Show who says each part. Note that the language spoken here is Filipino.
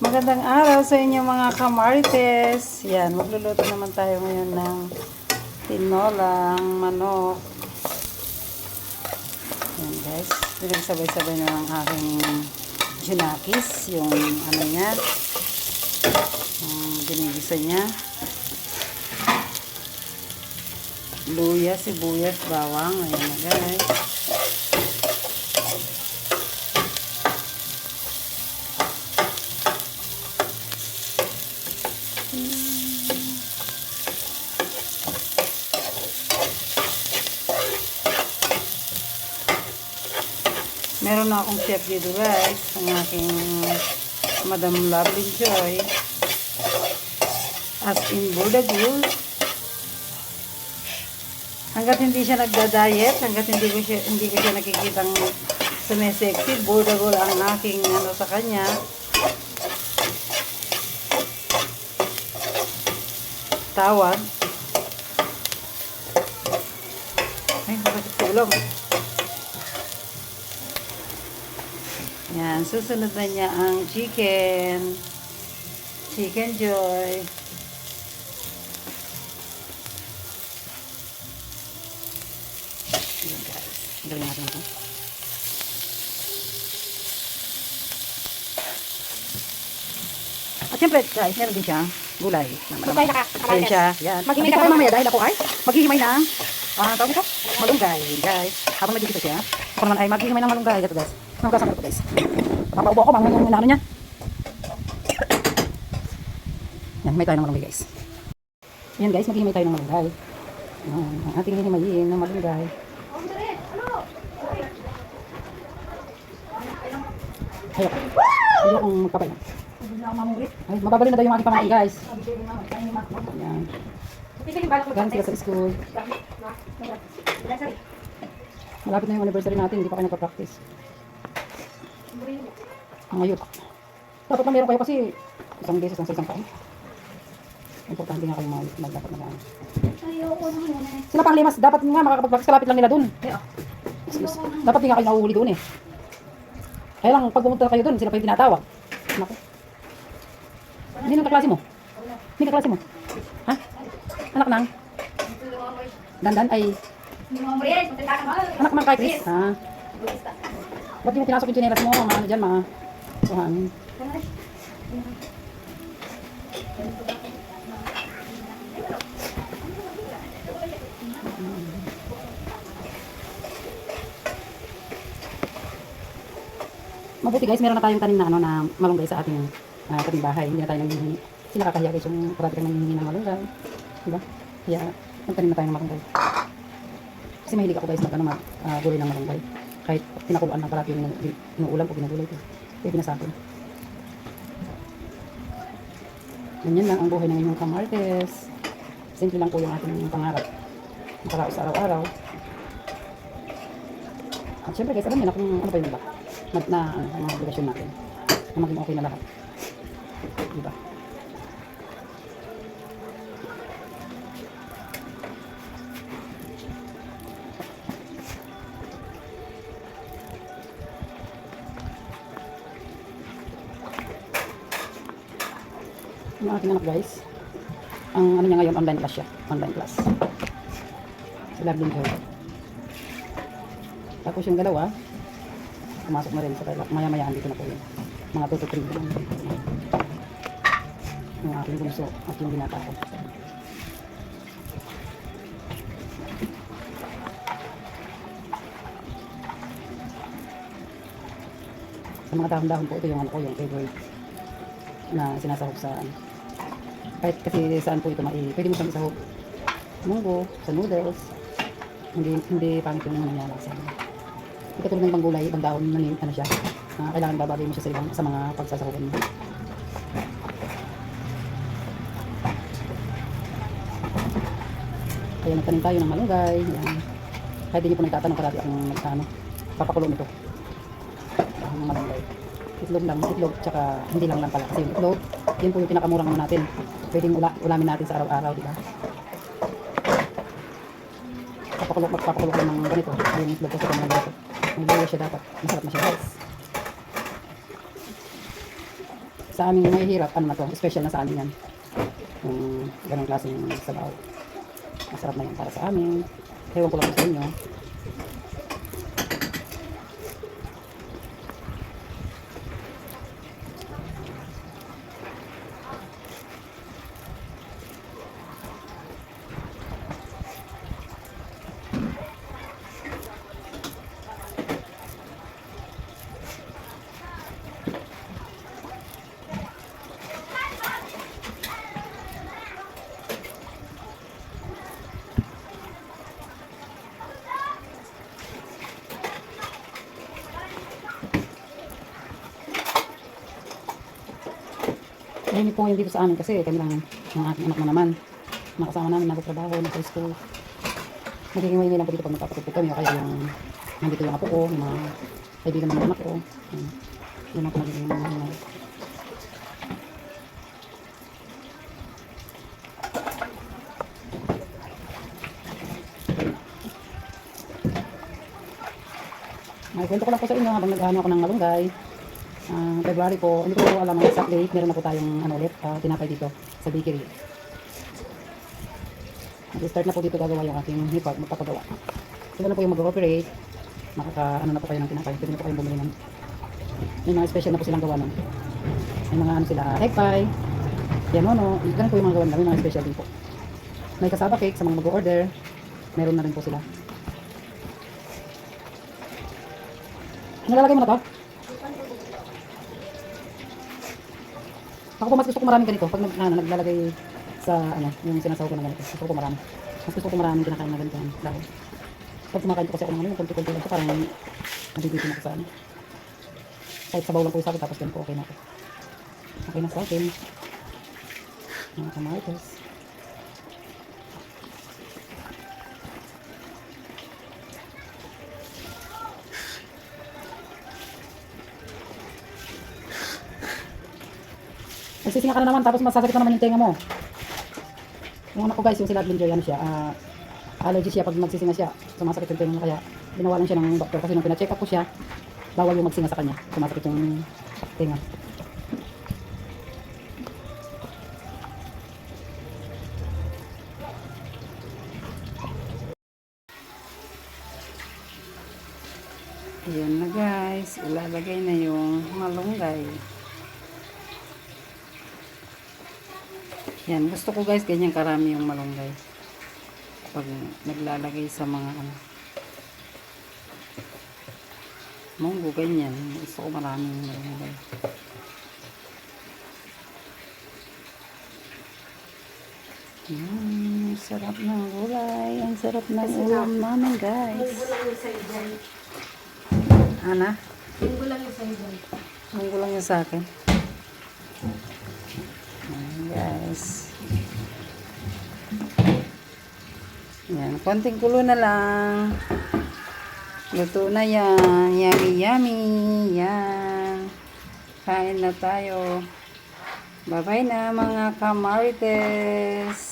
Speaker 1: Magandang araw sa inyo mga kamarites. Yan, magluluto naman tayo ngayon ng tinolang manok. Yan guys, pinagsabay-sabay na ng aking junakis, yung ano niya, yung ginigisa niya. Luya, sibuyas, bawang. Ayan na guys. Meron na akong chef dito guys, ang aking Madam Lovely Joy. As in Budagul. Hanggat hindi siya nagda-diet, hanggat hindi ko siya nakikitang sumisexy, Budagul ang aking ano sa kanya. Tawag. Ay, bakit tulong? Yan, susunod na niya ang chicken. Chicken Joy. Ayan guys, galing natin ito. At syempre guys, meron din siya gulay.
Speaker 2: Gulay na
Speaker 1: Ayan siya. Yan.
Speaker 2: Maghihimay na tayo mamaya dahil ako ay
Speaker 1: maghihimay ng tawag ito? Malunggay, guys. Habang nagigisa siya, ako naman ay maghihimay ng malunggay. Ito guys. Nagkasama ito guys. Papaubo ako, bang yung ano niya. Yan, himay tayo ng malunggay guys. Yan guys, maghihimay tayo ng malunggay. Ang ating hihimayin ng malunggay. Ayaw kong magpapay. Ay, mababali na daw yung aking pamangkin guys. Yan. Galing sila sa school. Malapit na yung anniversary natin, hindi pa kayo nagpa-practice. Ang ayot. Dapat na meron kayo kasi isang beses lang sa isang taon. Importante nga kayo magdapat na gano'n. Sila pang limas, dapat nga makakapag-practice, kalapit lang nila dun. Dapat di nga kayo nahuhuli dun eh. Kaya lang, pag pumunta kayo dun, sila pa yung tinatawag. Naku. Hindi nang kaklase mo? Hindi kaklase mo? Ha? Anak nang? Dandan ay... Anak man kay Chris? Ha? Ba't di mo pinasok yung chinelas mo? Mga ano dyan, mga... Suhanin. Mabuti guys, meron na tayong tanim na ano na malunggay sa ating tabing bahay. Hindi na tayo nanghihingi. Kasi nakakahiya guys yung parati kang nanghihingi ng malunggay. Diba? Kaya magtanim na tayo ng malunggay. Kasi mahilig ako guys gulay ng malunggay. Kahit pinakuluan lang parati yung inuulam o ginagulay ko. Kaya pinasapin. Ganyan lang ang buhay ng inyong kamartes. Simple lang po yung ating pangarap. Para sa araw-araw. At syempre guys, alam niyo na kung ano pa yun ba? Mga obligasyon natin na maging okay na lahat, diba? Yung aking anak guys, ang ano niya ngayon, online class siya, online class si Lovely Joy. Tapos yung dalawa pumasok na rin sa kaya maya-maya andito na po yun. Mga 2 to 3 lang. Yung aking bunso at yung binata ko. Sa mga dahon-dahon po ito yung ano ko, yung favorite na sinasahog sa kahit kasi saan po ito pwede mo siyang isahog munggo, sa noodles. Hindi pangit yung nangyayari sa amin. Ito tulad ng ibang gulay, ibang dahon na ano siya. Kailangan babagay mo siya sa mga pagsasahugan mo. Kaya nagtanim tayo ng malunggay. Yan. Kahit hindi po nagtatanong parati akong papakulo nito. Ang malunggay. Itlog lang, itlog, tsaka hindi lang pala. Kasi yung itlog, yun po yung pinakamurang ano natin. Pwedeng ulamin natin sa araw-araw, di ba? Papakulo ko ng ganito. Yung itlog ko sa kanila ganito. May luya siya dapat. Masarap na siya guys. Sa aming mahihirap, ano na to, special na sa amin yan. Yung ganong klaseng sabaw. Masarap na yan para sa amin. Ewan ko lang sa inyo. Tahimik po ngayon dito sa amin kasi kami lang ng aking anak na naman. Nakasama namin nagtatrabaho, nag-school. Magiging maingay lang po dito pag magpapatupog kami o kaya yung nandito yung apo ko, yung mga kaibigan ng anak ko. Yun lang po magiging maingay. May kwento ko lang po sa inyo habang nag-ano ako ng malunggay. February po, hindi ko po alam ang exact date, meron na po tayong ulit, tinapay dito sa bakery. Start na po dito gagawa yung aking hipag, magpapagawa. Sila na po yung mag-ooperate, ano na po kayo ng tinapay, pwede na po kayong bumili ng may mga special na po silang gawa nun. May mga ano sila, egg pie, yanono, ganun po yung mga gawa nila, may mga special din po. May kasaba cake sa mga mag-order, meron na rin po sila. Nalalagay mo na to? Ako po mas gusto ko maraming ganito. Pag naglalagay sa yung sinasaw ko na ganito. Gusto ko marami. Mas gusto ko maraming kinakain na ganito. Dahil pag kumakain ko kasi ako ng yung konti-konti lang ito, parang nabibitin ako sa kahit sabaw lang po isa ako, tapos ganito okay na ako. Okay na sa akin. Mga kamatis. Nagsisinga ka na naman, tapos masasakit na naman yung tenga mo. Yung anak ko guys, yung sila Adlin Joy, ano siya, allergy siya pag magsisinga siya. Sumasakit yung tenga niya, kaya binawalan siya ng doktor. Kasi nung pina-check up ko siya, bawal yung magsinga sa kanya. Sumasakit yung tenga. Ayan na guys, ilalagay na yung malunggay. Yan, gusto ko guys, ganyan karami yung malunggay. Pag naglalagay sa mga munggo, ganyan. Gusto ko maraming malunggay. Sarap ng gulay. Ang sarap ng ulam namin guys.
Speaker 2: Munggo lang yung sa'yo dyan.
Speaker 1: Ana?
Speaker 2: Munggo lang yung sa'yo dyan.
Speaker 1: Munggo lang yung sa akin. Ayan guys. Yan, konting kulo na lang. Luto na yan. Yummy, yummy. Yan. Kain na tayo. Bye-bye na mga kamarites.